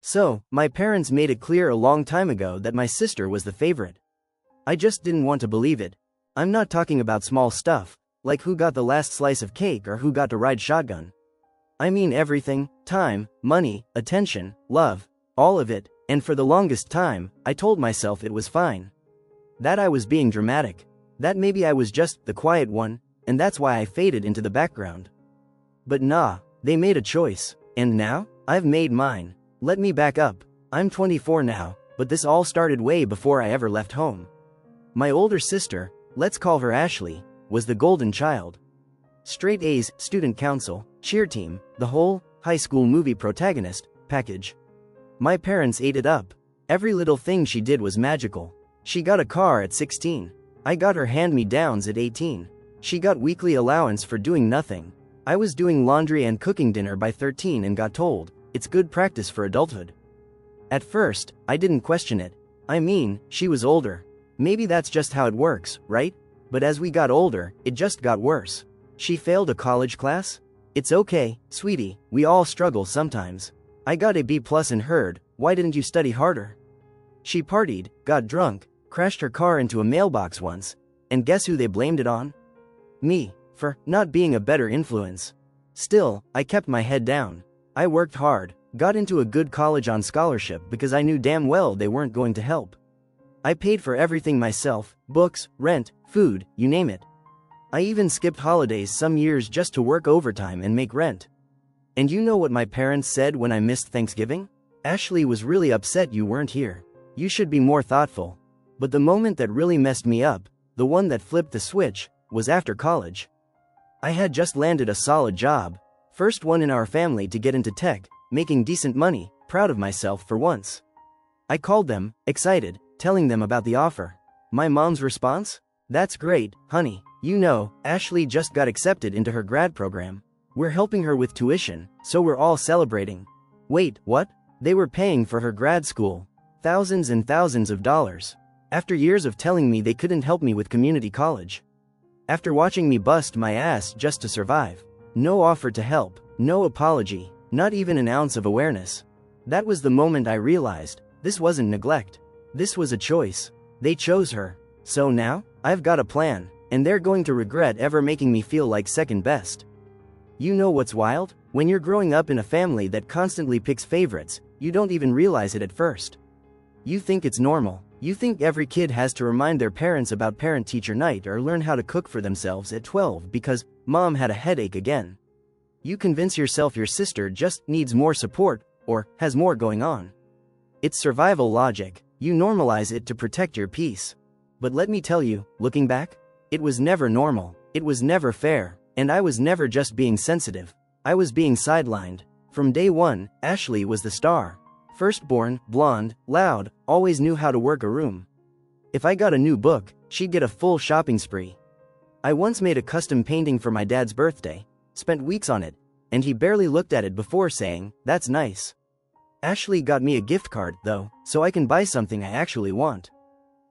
So, my parents made it clear a long time ago that my sister was the favorite. I just didn't want to believe it. I'm not talking about small stuff, like who got the last slice of cake or who got to ride shotgun. I mean everything: time, money, attention, love, all of it, and for the longest time, I told myself it was fine. That I was being dramatic. That maybe I was just the quiet one, and that's why I faded into the background. But nah, they made a choice, and now, I've made mine. Let me back up. I'm 24 now, but this all started way before I ever left home. My older sister, let's call her Ashley, was the golden child. Straight A's, student council, cheer team, the whole high school movie protagonist package. My parents ate it up. Every little thing she did was magical. She got a car at 16. I got her hand-me-downs at 18. She got weekly allowance for doing nothing. I was doing laundry and cooking dinner by 13 and got told, it's good practice for adulthood. At first, I didn't question it. I mean, she was older. Maybe that's just how it works, right? But as we got older, it just got worse. She failed a college class? It's okay, sweetie, we all struggle sometimes. I got a B+ and heard, why didn't you study harder? She partied, got drunk, crashed her car into a mailbox once, and guess who they blamed it on? Me, for not being a better influence. Still, I kept my head down. I worked hard, got into a good college on scholarship because I knew damn well they weren't going to help. I paid for everything myself: books, rent, food, you name it. I even skipped holidays some years just to work overtime and make rent. And you know what my parents said when I missed Thanksgiving? Ashley was really upset you weren't here. You should be more thoughtful. But the moment that really messed me up, the one that flipped the switch, was after college. I had just landed a solid job, first one in our family to get into tech, making decent money, proud of myself for once. I called them, excited, telling them about the offer. My mom's response? That's great, honey. You know, Ashley just got accepted into her grad program. We're helping her with tuition, so we're all celebrating. Wait, what? They were paying for her grad school. Thousands and thousands of dollars. After years of telling me they couldn't help me with community college. After watching me bust my ass just to survive. No offer to help, no apology, not even an ounce of awareness. That was the moment I realized, this wasn't neglect. This was a choice. They chose her. So now, I've got a plan, and they're going to regret ever making me feel like second best. You know what's wild? When you're growing up in a family that constantly picks favorites, you don't even realize it at first. You think it's normal. You think every kid has to remind their parents about parent-teacher night or learn how to cook for themselves at 12 because mom had a headache again. You convince yourself your sister just needs more support or has more going on. It's survival logic. You normalize it to protect your peace. But let me tell you, looking back, it was never normal, it was never fair, and I was never just being sensitive. I was being sidelined. From day one, Ashley was the star. Firstborn, blonde, loud, always knew how to work a room. If I got a new book, she'd get a full shopping spree. I once made a custom painting for my dad's birthday, spent weeks on it, and he barely looked at it before saying, "That's nice." Ashley got me a gift card, though, so I can buy something I actually want.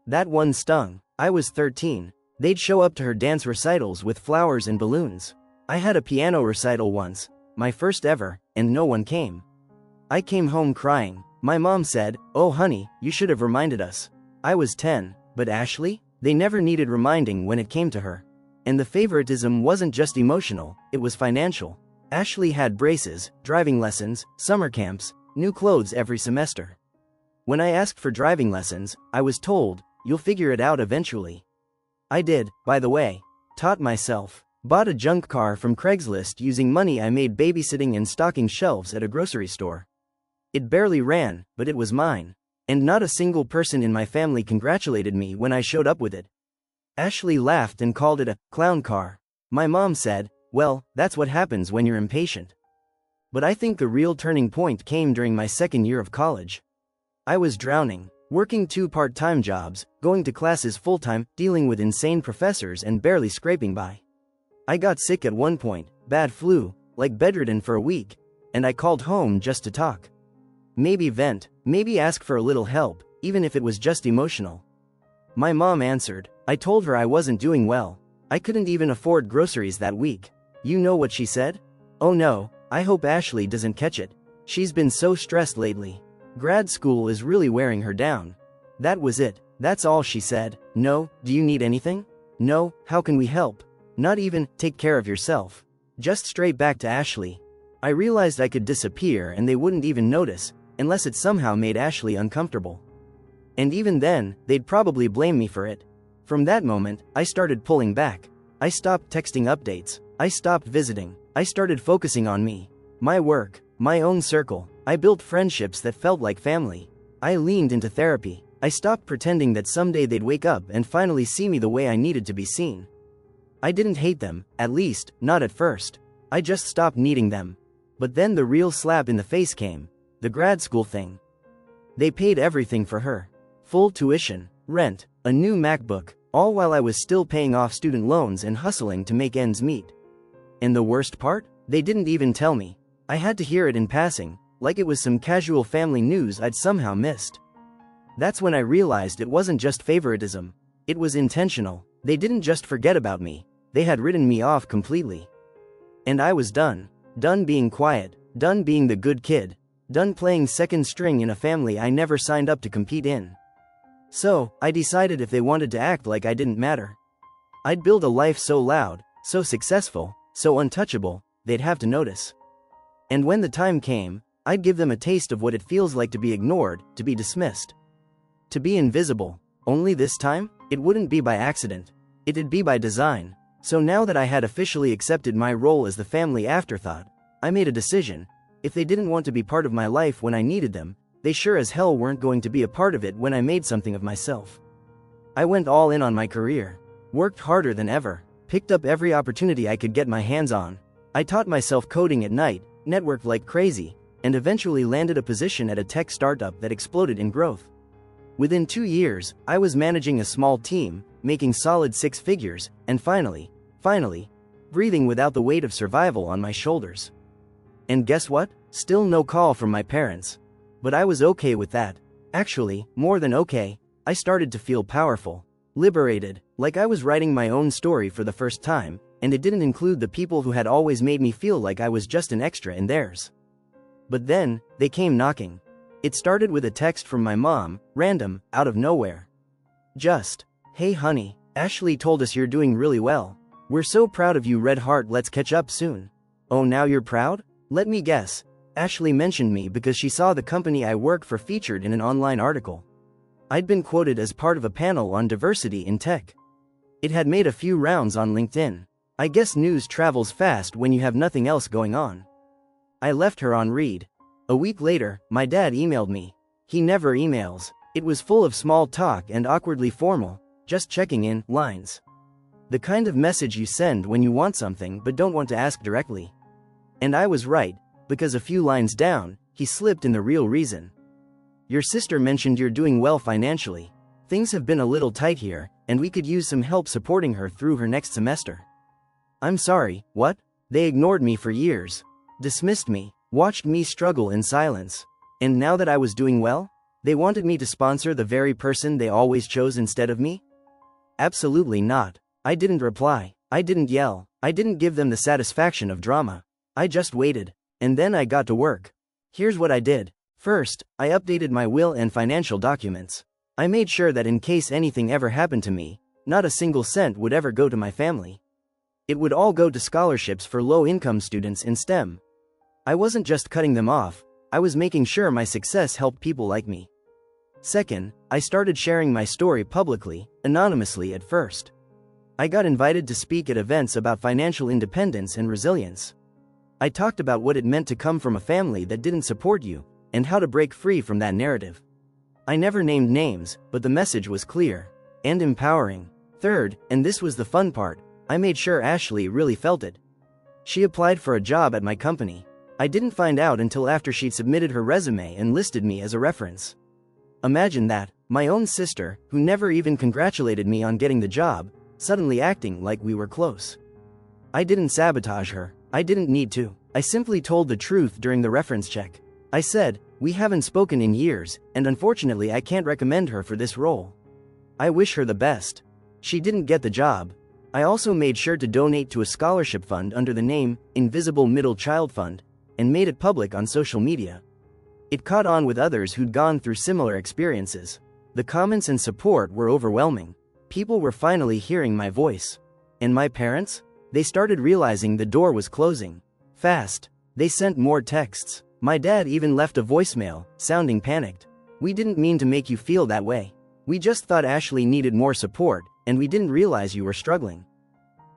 That one stung. I was 13. They'd show up to her dance recitals with flowers and balloons. I had a piano recital once, my first ever, and no one came. I came home crying. My mom said, "Oh honey, you should have reminded us." I was 10, but Ashley? They never needed reminding when it came to her. And the favoritism wasn't just emotional, it was financial. Ashley had braces, driving lessons, summer camps, new clothes every semester. When I asked for driving lessons, I was told, "You'll figure it out eventually." I did, by the way. Taught myself. Bought a junk car from Craigslist using money I made babysitting and stocking shelves at a grocery store. It barely ran, but it was mine. And not a single person in my family congratulated me when I showed up with it. Ashley laughed and called it a clown car. My mom said, "Well, that's what happens when you're impatient." But I think the real turning point came during my second year of college. I was drowning, working 2 part-time jobs, going to classes full-time, dealing with insane professors and barely scraping by. I got sick at one point, bad flu, like bedridden for a week, and I called home just to talk. Maybe vent, maybe ask for a little help, even if it was just emotional. My mom answered. I told her I wasn't doing well. I couldn't even afford groceries that week. You know what she said? "Oh no, I hope Ashley doesn't catch it. She's been so stressed lately." Grad school is really wearing her down. That was it. That's all she said. No, do you need anything? No, how can we help? Not even, take care of yourself. Just straight back to Ashley. I realized I could disappear and they wouldn't even notice, unless it somehow made Ashley uncomfortable. And even then, they'd probably blame me for it. From that moment, I started pulling back. I stopped texting updates. I stopped visiting. I started focusing on me. My work. My own circle. I built friendships that felt like family. I leaned into therapy. I stopped pretending that someday they'd wake up and finally see me the way I needed to be seen. I didn't hate them, at least, not at first. I just stopped needing them. But then the real slap in the face came. The grad school thing. They paid everything for her. Full tuition, rent, a new MacBook, all while I was still paying off student loans and hustling to make ends meet. And the worst part? They didn't even tell me. I had to hear it in passing, like it was some casual family news I'd somehow missed. That's when I realized it wasn't just favoritism. It was intentional. They didn't just forget about me. They had written me off completely. And I was done. Done being quiet. Done being the good kid. Done playing second string in a family I never signed up to compete in. So, I decided if they wanted to act like I didn't matter, I'd build a life so loud, so successful, so untouchable, they'd have to notice. And when the time came, I'd give them a taste of what it feels like to be ignored, to be dismissed, to be invisible. Only this time, it wouldn't be by accident. It'd be by design. So now that I had officially accepted my role as the family afterthought, I made a decision. If they didn't want to be part of my life when I needed them, they sure as hell weren't going to be a part of it when I made something of myself. I went all in on my career. Worked harder than ever. Picked up every opportunity I could get my hands on. I taught myself coding at night, networked like crazy, and eventually landed a position at a tech startup that exploded in growth. Within 2 years, I was managing a small team, making solid 6 figures, and finally, breathing without the weight of survival on my shoulders. And guess what? Still no call from my parents. But I was okay with that. Actually, more than okay, I started to feel powerful, liberated, like I was writing my own story for the first time, and it didn't include the people who had always made me feel like I was just an extra in theirs. But then, they came knocking. It started with a text from my mom, random, out of nowhere. Just, "Hey honey, Ashley told us you're doing really well. We're so proud of you, red heart, let's catch up soon." Oh, now you're proud? Let me guess. Ashley mentioned me because she saw the company I work for featured in an online article. I'd been quoted as part of a panel on diversity in tech. It had made a few rounds on LinkedIn. I guess news travels fast when you have nothing else going on. I left her on read. A week later, my dad emailed me. He never emails. It was full of small talk and awkwardly formal, just checking in lines. The kind of message you send when you want something but don't want to ask directly. And I was right, because a few lines down, he slipped in the real reason. "Your sister mentioned you're doing well financially. Things have been a little tight here, and we could use some help supporting her through her next semester." I'm sorry, what? They ignored me for years. Dismissed me, watched me struggle in silence. And now that I was doing well, they wanted me to sponsor the very person they always chose instead of me? Absolutely not. I didn't reply. I didn't yell. I didn't give them the satisfaction of drama. I just waited. And then I got to work. Here's what I did. First, I updated my will and financial documents. I made sure that in case anything ever happened to me, not a single cent would ever go to my family. It would all go to scholarships for low-income students in STEM. I wasn't just cutting them off, I was making sure my success helped people like me. Second, I started sharing my story publicly, anonymously at first. I got invited to speak at events about financial independence and resilience. I talked about what it meant to come from a family that didn't support you, and how to break free from that narrative. I never named names, but the message was clear and empowering. Third, and this was the fun part, I made sure Ashley really felt it. She applied for a job at my company. I didn't find out until after she'd submitted her resume and listed me as a reference. Imagine that, my own sister, who never even congratulated me on getting the job, suddenly acting like we were close. I didn't sabotage her. I didn't need to. I simply told the truth during the reference check. I said, "We haven't spoken in years, and unfortunately I can't recommend her for this role. I wish her the best." She didn't get the job. I also made sure to donate to a scholarship fund under the name Invisible Middle Child Fund, and made it public on social media. It caught on with others who'd gone through similar experiences. The comments and support were overwhelming. People were finally hearing my voice. And my parents? They started realizing the door was closing. Fast. They sent more texts. My dad even left a voicemail, sounding panicked. "We didn't mean to make you feel that way. We just thought Ashley needed more support, and we didn't realize you were struggling."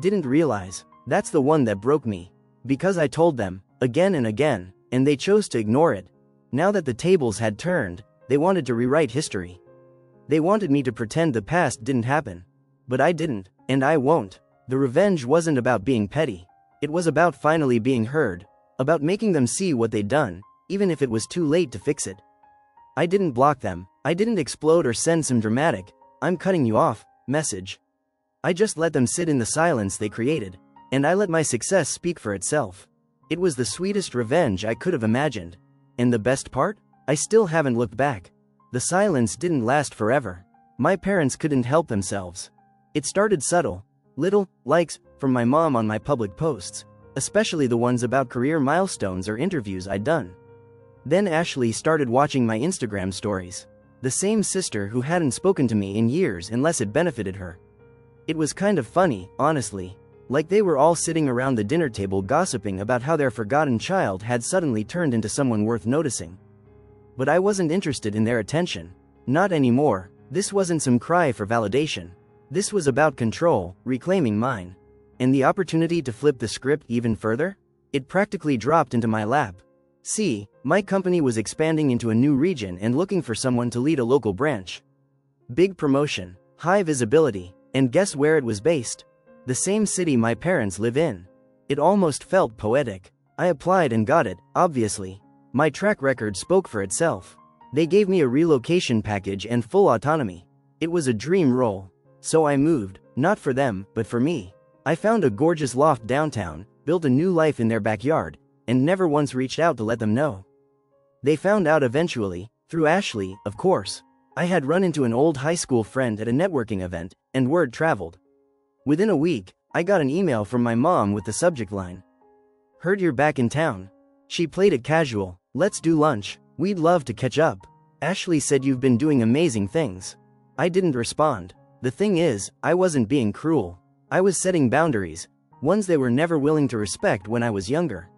Didn't realize. That's the one that broke me. Because I told them, again and again, and they chose to ignore it. Now that the tables had turned, they wanted to rewrite history. They wanted me to pretend the past didn't happen. But I didn't, and I won't. The revenge wasn't about being petty. It was about finally being heard. About making them see what they'd done, even if it was too late to fix it. I didn't block them. I didn't explode or send some dramatic, "I'm cutting you off" message. I just let them sit in the silence they created. And I let my success speak for itself. It was the sweetest revenge I could have imagined. And the best part? I still haven't looked back. The silence didn't last forever. My parents couldn't help themselves. It started subtle. Little likes from my mom on my public posts, especially the ones about career milestones or interviews I'd done. Then Ashley started watching my Instagram stories. The same sister who hadn't spoken to me in years unless it benefited her. It was kind of funny, honestly. Like they were all sitting around the dinner table gossiping about how their forgotten child had suddenly turned into someone worth noticing. But I wasn't interested in their attention. Not anymore. This wasn't some cry for validation. This was about control, reclaiming mine. And the opportunity to flip the script even further? It practically dropped into my lap. See, my company was expanding into a new region and looking for someone to lead a local branch. Big promotion, high visibility, and guess where it was based? The same city my parents live in. It almost felt poetic. I applied and got it, obviously. My track record spoke for itself. They gave me a relocation package and full autonomy. It was a dream role. So I moved, not for them, but for me. I found a gorgeous loft downtown, built a new life in their backyard, and never once reached out to let them know. They found out eventually, through Ashley, of course. I had run into an old high school friend at a networking event, and word traveled. Within a week, I got an email from my mom with the subject line, "Heard you're back in town." She played it casual, "Let's do lunch. We'd love to catch up. Ashley said you've been doing amazing things." I didn't respond. The thing is, I wasn't being cruel. I was setting boundaries, ones they were never willing to respect when I was younger.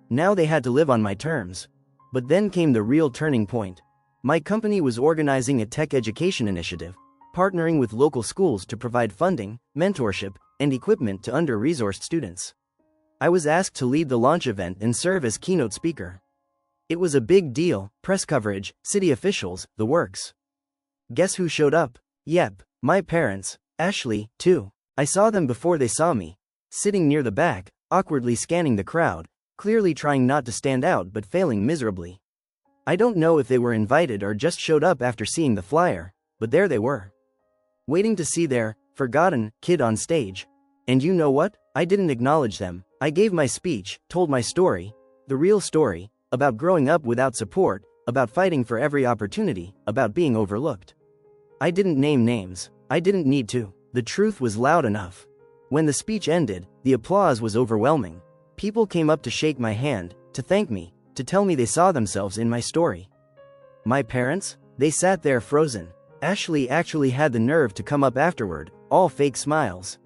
Now they had to live on my terms. But then came the real turning point. My company was organizing a tech education initiative, partnering with local schools to provide funding, mentorship, and equipment to under-resourced students. I was asked to lead the launch event and serve as keynote speaker. It was a big deal, press coverage, city officials, the works. Guess who showed up? Yep, my parents, Ashley, too. I saw them before they saw me, sitting near the back, awkwardly scanning the crowd, clearly trying not to stand out but failing miserably. I don't know if they were invited or just showed up after seeing the flyer, but there they were. Waiting to see their forgotten kid on stage. And you know what? I didn't acknowledge them. I gave my speech, told my story, the real story, about growing up without support, about fighting for every opportunity, about being overlooked. I didn't name names. I didn't need to. The truth was loud enough. When the speech ended, the applause was overwhelming. People came up to shake my hand, to thank me, to tell me they saw themselves in my story. My parents? They sat there frozen. Ashley actually had the nerve to come up afterward, all fake smiles.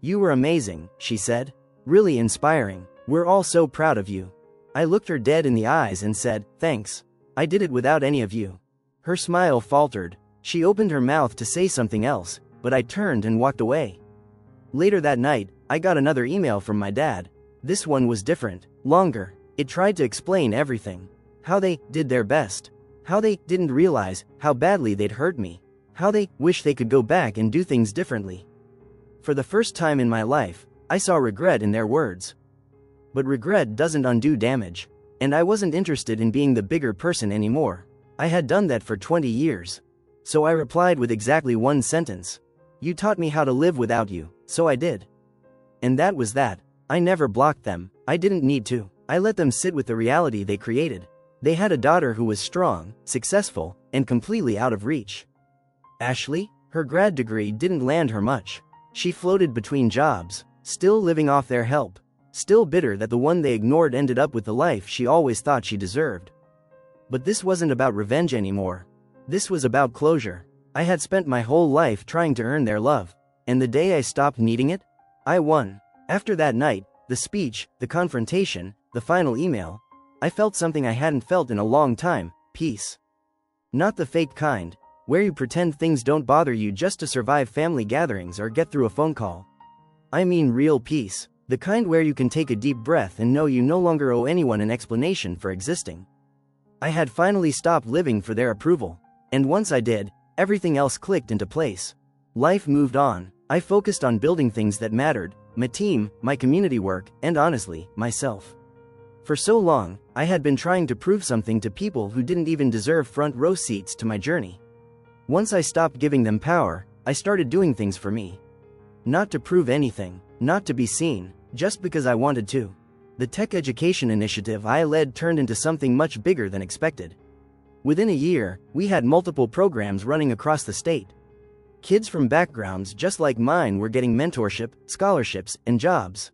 "You were amazing," she said. "Really inspiring. We're all so proud of you." I looked her dead in the eyes and said, "Thanks. I did it without any of you." Her smile faltered. She opened her mouth to say something else, but I turned and walked away. Later that night, I got another email from my dad. This one was different, longer. It tried to explain everything. How they did their best. How they didn't realize how badly they'd hurt me. How they wish they could go back and do things differently. For the first time in my life, I saw regret in their words. But regret doesn't undo damage. And I wasn't interested in being the bigger person anymore. I had done that for 20 years. So I replied with exactly one sentence. "You taught me how to live without you, so I did." And that was that. I never blocked them. I didn't need to. I let them sit with the reality they created. They had a daughter who was strong, successful, and completely out of reach. Ashley? Her grad degree didn't land her much. She floated between jobs, still living off their help, still bitter that the one they ignored ended up with the life she always thought she deserved. But this wasn't about revenge anymore. This was about closure. I had spent my whole life trying to earn their love, and the day I stopped needing it, I won. After that night, the speech, the confrontation, the final email, I felt something I hadn't felt in a long time: peace. Not the fake kind, where you pretend things don't bother you just to survive family gatherings or get through a phone call. I mean real peace, the kind where you can take a deep breath and know you no longer owe anyone an explanation for existing. I had finally stopped living for their approval, and once I did, everything else clicked into place. Life moved on. I focused on building things that mattered: my team, my community work, and honestly, myself. For so long, I had been trying to prove something to people who didn't even deserve front row seats to my journey. Once I stopped giving them power, I started doing things for me. Not to prove anything, not to be seen, just because I wanted to. The tech education initiative I led turned into something much bigger than expected. Within a year, we had multiple programs running across the state. Kids from backgrounds just like mine were getting mentorship, scholarships, and jobs.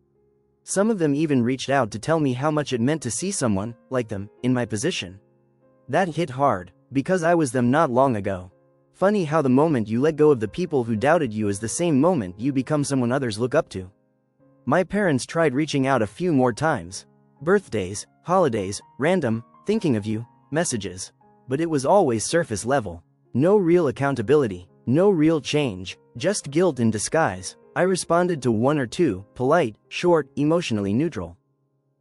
Some of them even reached out to tell me how much it meant to see someone, like them, in my position. That hit hard, because I was them not long ago. Funny how the moment you let go of the people who doubted you is the same moment you become someone others look up to. My parents tried reaching out a few more times. Birthdays, holidays, random, thinking of you, messages. But it was always surface level. No real accountability. No real change, just guilt in disguise. I responded to one or two, polite, short, emotionally neutral.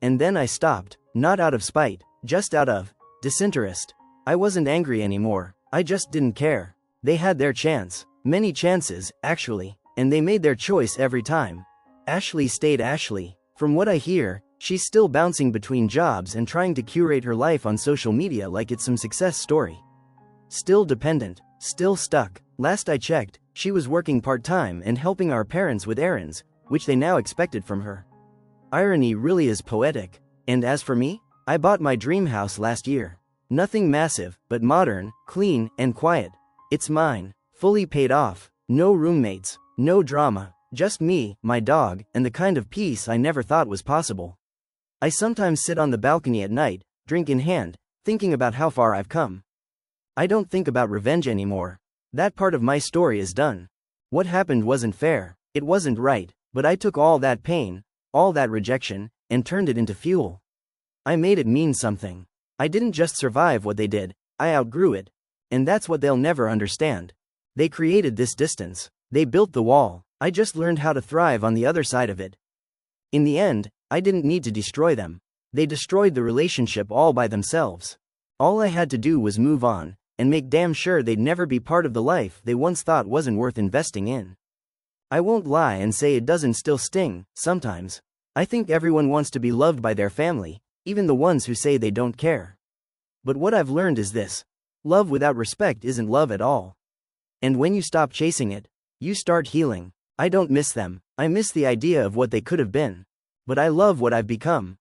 And then I stopped, not out of spite, just out of disinterest. I wasn't angry anymore, I just didn't care. They had their chance, many chances, actually, and they made their choice every time. Ashley stayed Ashley. From what I hear, she's still bouncing between jobs and trying to curate her life on social media like it's some success story. Still dependent, still stuck. Last I checked, she was working part-time and helping our parents with errands, which they now expected from her. Irony really is poetic. And as for me, I bought my dream house last year. Nothing massive, but modern, clean, and quiet. It's mine, fully paid off, no roommates, no drama, just me, my dog, and the kind of peace I never thought was possible. I sometimes sit on the balcony at night, drink in hand, thinking about how far I've come. I don't think about revenge anymore. That part of my story is done. What happened wasn't fair, it wasn't right, but I took all that pain, all that rejection, and turned it into fuel. I made it mean something. I didn't just survive what they did, I outgrew it. And that's what they'll never understand. They created this distance. They built the wall. I just learned how to thrive on the other side of it. In the end, I didn't need to destroy them. They destroyed the relationship all by themselves. All I had to do was move on, and make damn sure they'd never be part of the life they once thought wasn't worth investing in. I won't lie and say it doesn't still sting, sometimes. I think everyone wants to be loved by their family, even the ones who say they don't care. But what I've learned is this: love without respect isn't love at all. And when you stop chasing it, you start healing. I don't miss them, I miss the idea of what they could have been. But I love what I've become.